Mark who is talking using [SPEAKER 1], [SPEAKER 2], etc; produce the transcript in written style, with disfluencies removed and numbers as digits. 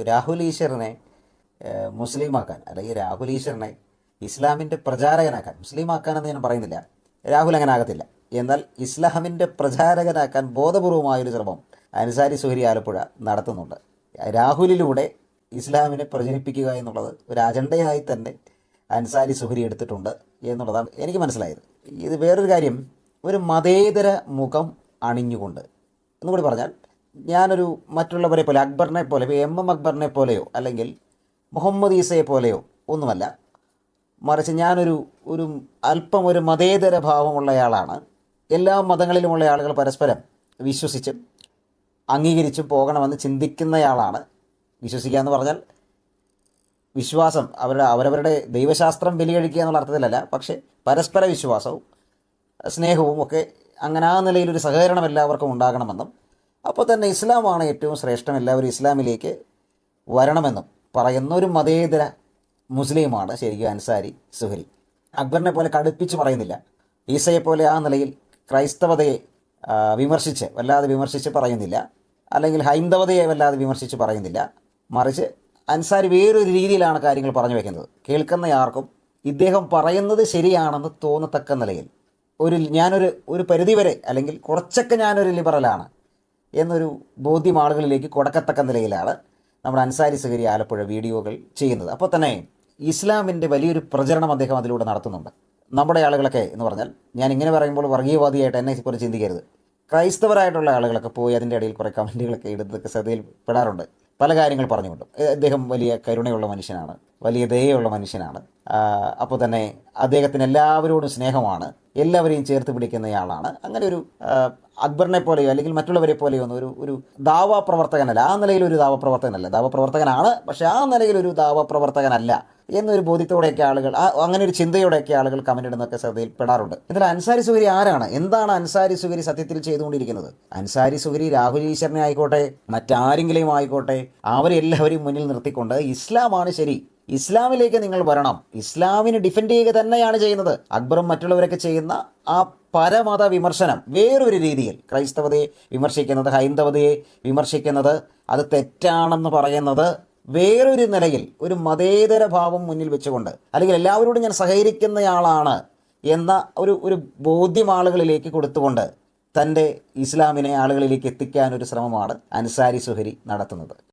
[SPEAKER 1] രാഹുൽ ഈശ്വറിനെ മുസ്ലിമാക്കാൻ, അല്ലെങ്കിൽ രാഹുൽ ഈശ്വറിനെ ഇസ്ലാമിൻ്റെ പ്രചാരകനാക്കാൻ, മുസ്ലിമാക്കാനെന്ന് ഞാൻ പറയുന്നില്ല, രാഹുൽ അങ്ങനെ ആകത്തില്ല, എന്നാൽ ഇസ്ലാമിൻ്റെ പ്രചാരകനാക്കാൻ ബോധപൂർവമായൊരു ശ്രമം അൻസാരി സുഹരി ആലപ്പുഴ നടത്തുന്നുണ്ട്. രാഹുലിലൂടെ ഇസ്ലാമിനെ പ്രചരിപ്പിക്കുക എന്നുള്ളത് ഒരു അജണ്ടയായി തന്നെ അൻസാരി സുഹരി എടുത്തിട്ടുണ്ട് എന്നുള്ളതാണ് എനിക്ക് മനസ്സിലായത്. ഇത് വേറൊരു കാര്യം, ഒരു മതേതര മുഖം അണിഞ്ഞുകൊണ്ട് എന്നുകൂടി പറഞ്ഞാൽ, ഞാനൊരു മറ്റുള്ളവരെ പോലെ, അക്ബറിനെ പോലെ, എം അക്ബറിനെ പോലെയോ അല്ലെങ്കിൽ മുഹമ്മദ് ഈസയെ പോലെയോ ഒന്നുമല്ല, മറിച്ച് ഞാനൊരു അല്പം ഒരു മതേതര ഭാവമുള്ളയാളാണ്. എല്ലാ മതങ്ങളിലുമുള്ള ആളുകൾ പരസ്പരം വിശ്വസിച്ചും അംഗീകരിച്ചും പോകണമെന്ന് ചിന്തിക്കുന്നയാളാണ്. വിശ്വസിക്കുക എന്ന് പറഞ്ഞാൽ വിശ്വാസം അവരവരുടെ ദൈവശാസ്ത്രം ബലികഴിക്കുക എന്നുള്ള അർത്ഥത്തിലല്ല, പക്ഷേ പരസ്പര വിശ്വാസവും സ്നേഹവും ഒക്കെ അങ്ങനെ ആ നിലയിലൊരു സഹകരണം എല്ലാവർക്കും ഉണ്ടാകണമെന്നും, അപ്പോൾ തന്നെ ഇസ്ലാമാണ് ഏറ്റവും ശ്രേഷ്ഠം, എല്ലാവരും ഇസ്ലാമിലേക്ക് വരണമെന്നും പറയുന്ന ഒരു മതേതര മുസ്ലിമാണ് ശരിക്കും അൻസാരി സുഹരി. അക്ബറിനെ പോലെ കടുപ്പിച്ച് പറയുന്നില്ല, ഈസയെ പോലെ ആ നിലയിൽ ക്രൈസ്തവതയെ വല്ലാതെ വിമർശിച്ച് പറയുന്നില്ല, അല്ലെങ്കിൽ ഹൈന്ദവതയെ വല്ലാതെ വിമർശിച്ച് പറയുന്നില്ല. മറിച്ച് അൻസാരി വേറൊരു രീതിയിലാണ് കാര്യങ്ങൾ പറഞ്ഞു വയ്ക്കുന്നത്. കേൾക്കുന്ന ആർക്കും ഇദ്ദേഹം പറയുന്നത് ശരിയാണെന്ന് തോന്നത്തക്ക നിലയിൽ ഞാനൊരു പരിധിവരെ, അല്ലെങ്കിൽ കുറച്ചൊക്കെ ഞാനൊരു ലിബറലാണ് എന്നൊരു ബോധ്യം ആളുകളിലേക്ക് കൊടുക്കത്തക്ക നിലയിലാണ് നമ്മുടെ അൻസാരി സുഹരി ആലപ്പുഴ വീഡിയോകൾ ചെയ്യുന്നത്. അപ്പോൾ തന്നെ ഇസ്ലാമിൻ്റെ വലിയൊരു പ്രചരണം അദ്ദേഹം അതിലൂടെ നടത്തുന്നുണ്ട്. നമ്മുടെ ആളുകളൊക്കെ എന്ന് പറഞ്ഞാൽ, ഞാൻ ഇങ്ങനെ പറയുമ്പോൾ വർഗീയവാദിയായിട്ട് എന്നെ കുറിച്ച് ചിന്തിക്കരുത്, ക്രൈസ്തവരായിട്ടുള്ള ആളുകളൊക്കെ പോയി അതിൻ്റെ ഇടയിൽ കുറേ കമൻറ്റുകളൊക്കെ എടുത്തൊക്കെ ശ്രദ്ധയിൽപ്പെടാറുണ്ട്. പല കാര്യങ്ങൾ പറഞ്ഞുകൊണ്ട് അദ്ദേഹം വലിയ കരുണയുള്ള മനുഷ്യനാണ്, വലിയ ദയയുള്ള മനുഷ്യനാണ്, അപ്പോൾ തന്നെ അദ്ദേഹത്തിന് എല്ലാവരോടും സ്നേഹമാണ്, എല്ലാവരെയും ചേർത്ത് പിടിക്കുന്നയാളാണ്. അങ്ങനെ ഒരു അക്ബറിനെ പോലെയോ അല്ലെങ്കിൽ മറ്റുള്ളവരെ പോലെയോ ഒന്നും ഒരു ദാവാ പ്രവർത്തകനല്ല, ആ നിലയിലൊരു ദാവപ്രവർത്തകനാണ്, പക്ഷേ ആ നിലയിലൊരു ദാവപ്രവർത്തകനല്ല എന്നൊരു ബോധ്യത്തോടെയൊക്കെ ആളുകൾ, അങ്ങനെ ഒരു ചിന്തയോടെയൊക്കെ ആളുകൾ കമൻ്റ് ഇടുന്നൊക്കെ ശ്രദ്ധയിൽപ്പെടാറുണ്ട്. എന്നാൽ അൻസാരി സുഹരി ആരാണ്? എന്താണ് അൻസാരി സുഹരി സത്യത്തിൽ ചെയ്തുകൊണ്ടിരിക്കുന്നത്? അൻസാരി സുഹരി രാഹുൽ ഈശ്വറിനെ ആയിക്കോട്ടെ, മറ്റാരെങ്കിലും ആയിക്കോട്ടെ, അവരെല്ലാവരെയും മുന്നിൽ നിർത്തിക്കൊണ്ട് ഇസ്ലാമാണ് ശരി, ഇസ്ലാമിലേക്ക് നിങ്ങൾ വരണം, ഇസ്ലാമിനെ ഡിഫെൻഡ് ചെയ്യുക തന്നെയാണ് ചെയ്യുന്നത്. അക്ബറും മറ്റുള്ളവരൊക്കെ ചെയ്യുന്ന ആ പരമത വിമർശനം വേറൊരു രീതിയിൽ, ക്രൈസ്തവതയെ വിമർശിക്കുന്നത്, ഹൈന്ദവതയെ വിമർശിക്കുന്നത്, അത് തെറ്റാണെന്ന് പറയുന്നത് വേറൊരു നിലയിൽ, ഒരു മതേതര ഭാവം മുന്നിൽ വെച്ചുകൊണ്ട്, അല്ലെങ്കിൽ എല്ലാവരോടും ഞാൻ സഹകരിക്കുന്നയാളാണ് എന്ന ഒരു ബോധ്യം ആളുകളിലേക്ക് കൊടുത്തുകൊണ്ട് തൻ്റെ ഇസ്ലാമിനെ ആളുകളിലേക്ക് എത്തിക്കാനൊരു ശ്രമമാണ് അൻസാരി സുഹരി നടത്തുന്നത്.